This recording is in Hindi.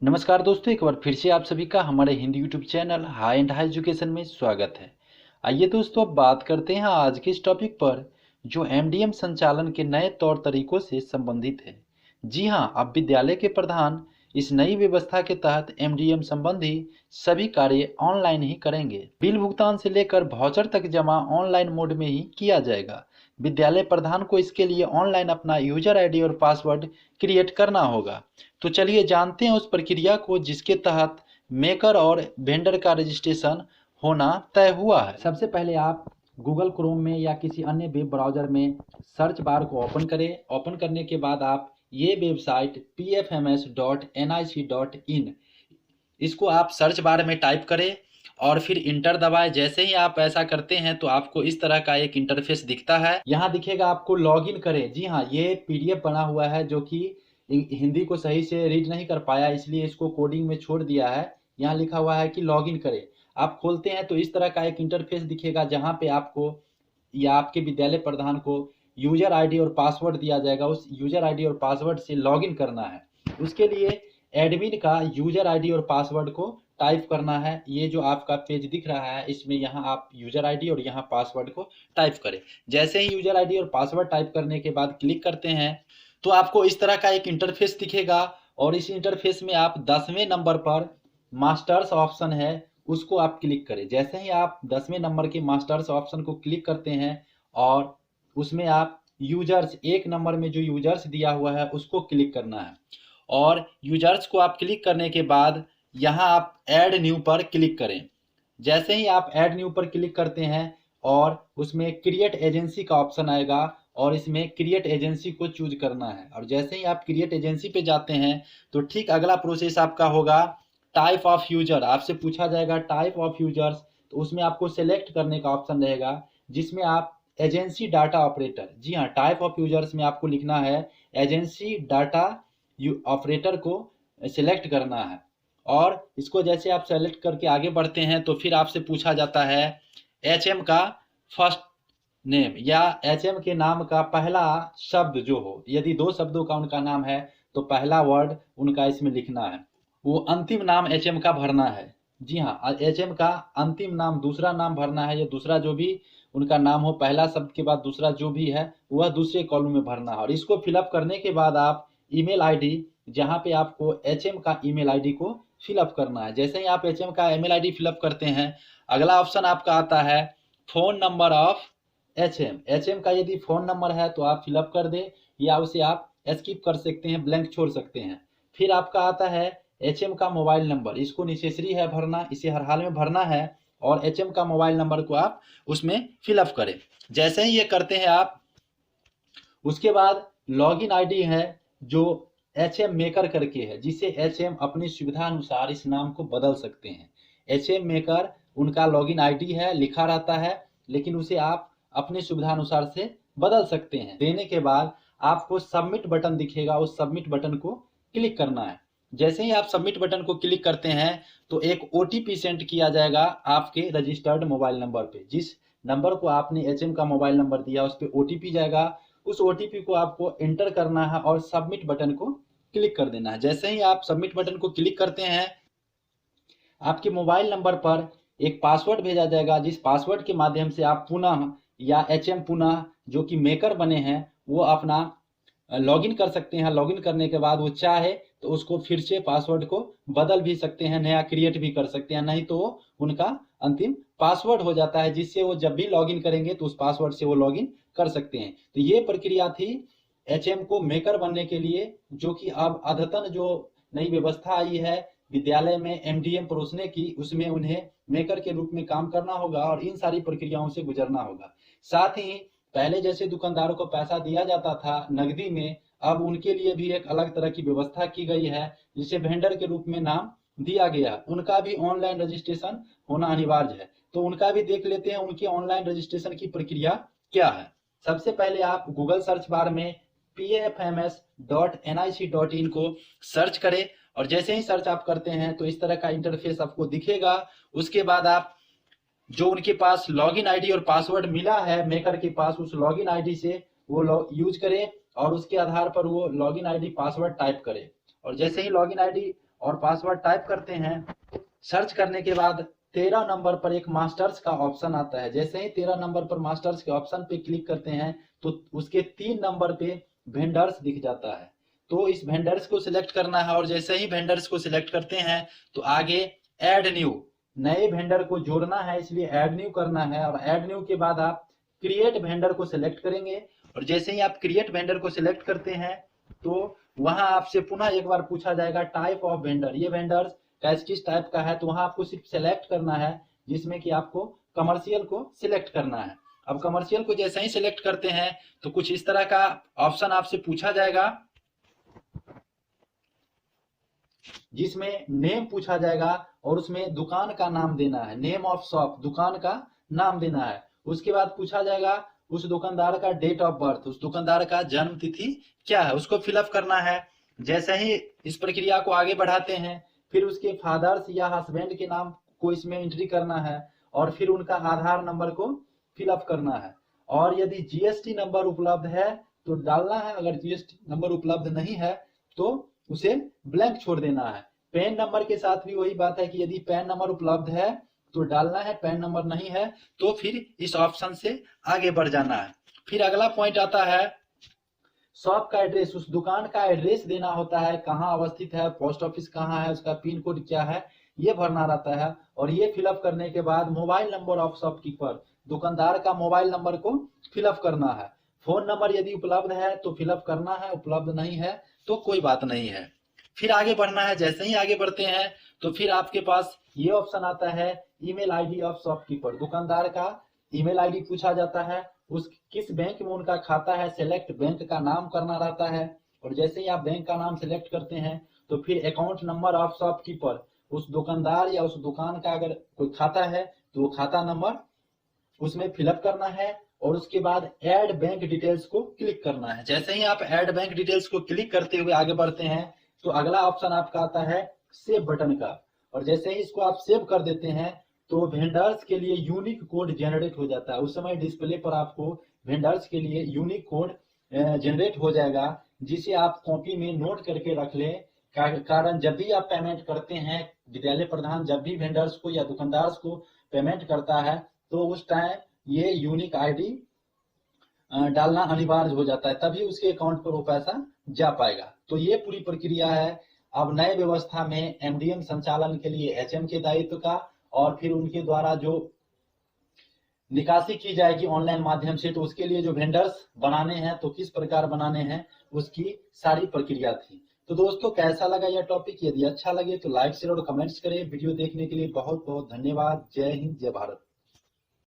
नमस्कार दोस्तों, एक बार फिर से आप सभी का हमारे Hindi YouTube channel high and high education में स्वागत है। आइए दोस्तों, अब बात करते हैं आज के इस टॉपिक पर जो एमडीएम संचालन के नए तौर तरीकों से संबंधित है। जी हाँ, अब विद्यालय के प्रधान इस नई व्यवस्था के तहत एमडीएम संबंधी सभी कार्य ऑनलाइन ही करेंगे। बिल भुगतान से लेकर वाउचर तक जमा ऑनलाइन मोड में ही किया जाएगा। विद्यालय प्रधान को इसके लिए ऑनलाइन अपना यूजर आईडी और पासवर्ड क्रिएट करना होगा। तो चलिए जानते हैं उस प्रक्रिया को जिसके तहत मेकर और वेंडर का रजिस्ट्रेशन होना तय हुआ है। सबसे पहले आप गूगल क्रोम में या किसी अन्य वेब ब्राउज़र में सर्च बार को ओपन करें। ओपन करने के बाद आप ये वेबसाइट pfms.nic.in इसको आप सर्च बार में टाइप करें और फिर इंटर दबाएं। जैसे ही आप ऐसा करते हैं तो आपको इस तरह का एक इंटरफेस दिखता है। यहाँ दिखेगा आपको लॉगिन करें। जी हाँ, ये पीडीएफ बना हुआ है जो कि हिंदी को सही से रीड नहीं कर पाया, इसलिए इसको कोडिंग में छोड़ दिया है। यहाँ लिखा हुआ है कि लॉगिन करें। आप खोलते हैं तो इस तरह का एक इंटरफेस दिखेगा जहाँ पे आपको या आपके विद्यालय प्रधान को यूजर आईडी और पासवर्ड दिया जाएगा। उस यूजर आईडी और पासवर्ड से लॉगिन करना है। उसके लिए एडमिन का यूजर आईडी और पासवर्ड को टाइप करना है। ये जो आपका पेज दिख रहा है इसमें यहाँ आप यूजर आईडी और यहाँ पासवर्ड को टाइप करें। जैसे ही यूजर आईडी और पासवर्ड टाइप करने के बाद क्लिक करते हैं तो आपको इस तरह का एक इंटरफेस दिखेगा और इस इंटरफेस में आप 10वें नंबर पर मास्टर्स ऑप्शन है उसको आप क्लिक करें। जैसे ही आप 10वें नंबर के मास्टर्स ऑप्शन को क्लिक करते हैं और उसमें आप यूजर्स, एक नंबर में जो यूजर्स दिया हुआ है उसको क्लिक करना है और यूजर्स को आप क्लिक करने के बाद यहाँ आप ऐड न्यू पर क्लिक करें। जैसे ही आप ऐड न्यू पर क्लिक करते हैं और उसमें क्रिएट एजेंसी का ऑप्शन आएगा और इसमें क्रिएट एजेंसी को चूज करना है। और जैसे ही आप क्रिएट एजेंसी पे जाते हैं तो ठीक अगला प्रोसेस आपका होगा टाइप ऑफ यूजर। आपसे पूछा जाएगा टाइप ऑफ यूजर्स, तो उसमें आपको सेलेक्ट करने का ऑप्शन रहेगा जिसमें आप एजेंसी डाटा ऑपरेटर, जी हाँ, टाइप ऑफ यूजर्स में आपको लिखना है एजेंसी डाटा ऑपरेटर को सिलेक्ट करना है। और इसको जैसे आप सेलेक्ट करके आगे बढ़ते हैं तो फिर आपसे पूछा जाता है एचएम का फर्स्ट नेम या एचएम के नाम का पहला शब्द जो हो। यदि 2 शब्दों का उनका नाम है तो पहला वर्ड उनका इसमें लिखना है। वो अंतिम नाम एचएम का भरना है। जी हाँ, एचएम का अंतिम नाम, दूसरा नाम भरना है या दूसरा जो भी उनका नाम हो, पहला शब्द के बाद दूसरा जो भी है वह दूसरे कॉलम में भरना है। और इसको फिलअप करने के बाद आप ईमेल आईडी, जहाँ पे आपको एचएम का ईमेल आईडी को फिलअप करना है। जैसे ही आप एचएम का ईमेल आईडी फिलअप करते हैं अगला ऑप्शन आपका आता है phone number of HM. HM का यदि फोन नंबर है तो आप फिलअप कर दें या उसे आप स्किप कर सकते हैं, ब्लैंक छोड़ सकते हैं। फिर आपका आता है एचएम का मोबाइल नंबर। इसको नेसेसरी है भरना, इसे हर हाल में भरना है और एचएम का मोबाइल नंबर को आप उसमें फिलअप करें। जैसे ही ये करते हैं आप, उसके बाद लॉगिन आईडी है जो एचएम मेकर करके है, जिसे एचएम अपनी सुविधा अनुसार इस नाम को बदल सकते हैं। एचएम मेकर उनका लॉगिन आईडी है, लिखा रहता है, लेकिन उसे आप अपनी सुविधा अनुसार से बदल सकते हैं। देने के बाद आपको सबमिट बटन दिखेगा, उस सबमिट बटन को क्लिक करना है। जैसे ही आप सबमिट बटन को क्लिक करते हैं तो एक ओटीपी सेंड किया जाएगा आपके रजिस्टर्ड मोबाइल नंबर पे। जिस नंबर को आपने एचएम का मोबाइल नंबर दिया उस पर ओटीपी जाएगा। उस ओटीपी को आपको एंटर करना है और सबमिट बटन को क्लिक कर देना है। जैसे ही आप सबमिट बटन को क्लिक करते हैं आपके मोबाइल नंबर पर एक पासवर्ड भेजा जाएगा, जिस पासवर्ड के माध्यम से आप पुनः या एचएम पुनः जो कि मेकर बने हैं वो अपना लॉगिन कर सकते हैं। लॉगिन करने के बाद वो चाहे तो उसको फिर से पासवर्ड को बदल भी सकते हैं, नया क्रिएट भी कर सकते हैं, नहीं तो उनका अंतिम पासवर्ड हो जाता है जिससे वो जब भी लॉगिन करेंगे तो उस पासवर्ड से वो लॉगिन कर सकते हैं। तो ये प्रक्रिया थी एचएम को मेकर बनने के लिए, जो कि अब अद्यतन जो नई व्यवस्था आई है विद्यालय में एमडीएम परोसने की, उसमें उन्हें मेकर के रूप में काम करना होगा और इन सारी प्रक्रियाओं से गुजरना होगा। साथ ही पहले जैसे दुकानदारों को पैसा दिया जाता था नकदी में, अब उनके लिए भी एक अलग तरह की व्यवस्था की गई है जिसे वेंडर के रूप में नाम दिया गया। उनका भी ऑनलाइन रजिस्ट्रेशन होना अनिवार्य है, तो उनका भी देख लेते हैं उनके ऑनलाइन रजिस्ट्रेशन की प्रक्रिया क्या है। सबसे पहले आप गूगल सर्च बार में pfms.nic.in को सर्च करें और जैसे ही सर्च आप करते हैं तो इस तरह का इंटरफेस आपको दिखेगा। उसके बाद आप जो उनके पास लॉगिन आईडी और पासवर्ड मिला है मेकर के पास, उस लॉगिन आईडी से वो यूज करें और उसके आधार पर वो लॉगिन आईडी पासवर्ड टाइप करें। और जैसे ही लॉगिन आईडी और पासवर्ड टाइप करते हैं। सर्च करने के बाद 13 नंबर पर एक मास्टर्स का ऑप्शन आता है। जैसे ही 13 नंबर पर मास्टर्स के ऑप्शन पे क्लिक करते हैं तो उसके 3 नंबर पे वेंडर्स दिख जाता है। तो इस वेंडर्स को सिलेक्ट करना है और जैसे ही वेंडर्स को सिलेक्ट करते हैं तो आगे ऐड न्यू, नए वेंडर को जोड़ना है, इसलिए ऐड न्यू करना है। और ऐड न्यू के बाद आप क्रिएट वेंडर को सिलेक्ट करेंगे और जैसे ही आप क्रिएट वेंडर को सिलेक्ट करते हैं तो वहां आपसे पुनः एक बार पूछा जाएगा टाइप ऑफ वेंडर, ये वेंडर किस टाइप का है। तो वहां आपको सिर्फ सेलेक्ट करना है जिसमें कि आपको कमर्शियल को सिलेक्ट करना है। अब कमर्शियल को जैसे ही सिलेक्ट करते हैं तो कुछ इस तरह का ऑप्शन आपसे पूछा जाएगा जिसमें नेम पूछा जाएगा और उसमें दुकान का नाम देना है, नेम ऑफ शॉप, दुकान का नाम देना है। उसके बाद पूछा जाएगा उस दुकानदार का डेट ऑफ बर्थ, उस दुकानदार का जन्म तिथि क्या है, उसको फिलअप करना है। जैसे ही इस प्रक्रिया को आगे बढ़ाते हैं फिर उसके फादर्स या हस्बैंड के नाम को इसमें एंट्री करना है और फिर उनका आधार नंबर को फिलअप करना है। और यदि जीएसटी नंबर उपलब्ध है तो डालना है, अगर जीएसटी नंबर उपलब्ध नहीं है तो उसे ब्लैंक छोड़ देना है। पैन नंबर के साथ भी वही बात है कि यदि पैन नंबर उपलब्ध है तो डालना है, पैन नंबर नहीं है तो फिर इस ऑप्शन से आगे बढ़ जाना है। फिर अगला पॉइंट आता है शॉप का एड्रेस, उस दुकान का एड्रेस देना होता है, कहाँ अवस्थित है, पोस्ट ऑफिस कहाँ है, उसका पिन कोड क्या है, ये भरना रहता है। और ये फिलअप करने के बाद मोबाइल नंबर ऑफ शॉपकीपर, दुकानदार का मोबाइल नंबर को फिलअप करना है। फोन नंबर यदि उपलब्ध है तो फिलअप करना है, उपलब्ध नहीं है तो कोई बात नहीं है। फिर आगे बढ़ना है। जैसे ही आगे बढ़ते हैं तो फिर आपके पास ये ऑप्शन आता है ईमेल आईडी ऑफ शॉपकीपर, दुकानदार का ईमेल आईडी पूछा जाता है, उस किस बैंक में उनका खाता है, सेलेक्ट बैंक का नाम करना रहता है। और जैसे ही आप बैंक का नाम सेलेक्ट करते हैं तो फिर अकाउंट नंबर ऑफ शॉपकीपर, उस दुकानदार या उस दुकान का अगर कोई खाता है तो वो खाता नंबर उसमें फिलअप करना है और उसके बाद ऐड बैंक डिटेल्स को क्लिक करना है। जैसे ही आप ऐड बैंक डिटेल्स को क्लिक करते हुए आगे बढ़ते हैं तो अगला ऑप्शन आपका आता है सेव बटन का। और जैसे ही इसको आप सेव कर देते हैं तो वेंडर्स के लिए यूनिक कोड जनरेट हो जाता है। उस समय डिस्प्ले पर आपको वेंडर्स के लिए यूनिक कोड जनरेट हो जाएगा जिसे आप कॉपी में नोट करके रख लें। कारण जब भी आप पेमेंट करते हैं, विद्यालय प्रधान जब भी वेंडर्स को या दुकानदार को पेमेंट करता है तो उस टाइम ये यूनिक आईडी डालना अनिवार्य हो जाता है, तभी उसके अकाउंट पर वो पैसा जा पाएगा। तो ये पूरी प्रक्रिया है अब नए व्यवस्था में एमडीएम संचालन के लिए एचएम के दायित्व का, और फिर उनके द्वारा जो निकासी की जाएगी ऑनलाइन माध्यम से तो उसके लिए जो वेंडर्स बनाने हैं तो किस प्रकार बनाने हैं उसकी सारी प्रक्रिया थी। तो दोस्तों कैसा लगा यह टॉपिक? यदि अच्छा लगे तो लाइक शेयर और कमेंट्स करें। वीडियो देखने के लिए बहुत बहुत धन्यवाद। जय हिंद, जय भारत।